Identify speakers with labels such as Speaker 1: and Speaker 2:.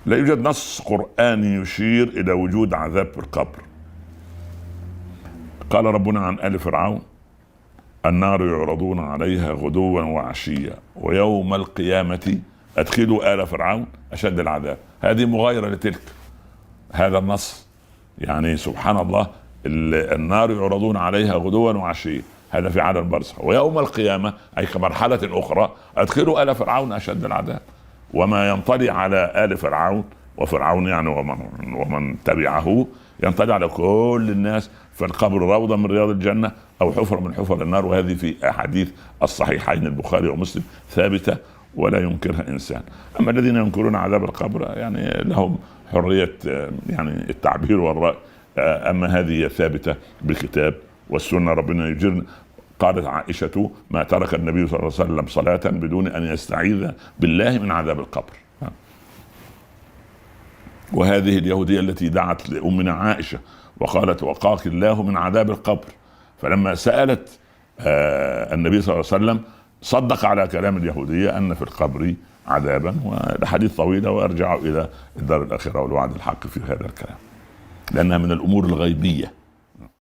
Speaker 1: لا يوجد نص قرآني يشير إلى وجود عذاب في القبر. قال ربنا عن آل فرعون: النار يعرضون عليها غدوا وعشيا ويوم القيامة أدخلوا آل فرعون أشد العذاب. هذه مغايرة لتلك. هذا النص يعني سبحان الله، النار يعرضون عليها غدوا وعشيا، هذا في عالم البرزخ. ويوم القيامة أي كمرحلة أخرى أدخلوا آل فرعون أشد العذاب. وما ينطلي على آل فرعون، وفرعون يعني ومن تبعه، ينطلي على كل الناس. فالقبر روضة من رياض الجنة أو حفرة من حفر النار. وهذه في أحاديث الصحيحين البخاري ومسلم ثابتة ولا ينكرها إنسان. أما الذين ينكرون عذاب القبر يعني لهم حرية يعني التعبير والرأي. أما هذه ثابتة بالكتاب والسنة. ربنا يجرنا. قالت عائشة: ما ترك النبي صلى الله عليه وسلم صلاة بدون أن يستعيذ بالله من عذاب القبر. وهذه اليهودية التي دعت لأمنا عائشة وقالت: وقاك الله من عذاب القبر. فلما سألت النبي صلى الله عليه وسلم صدق على كلام اليهودية أن في القبر عذابا. والحديث طويلة وأرجع إلى الدار الآخرة والوعد الحق في هذا الكلام، لأنها من الأمور الغيبية.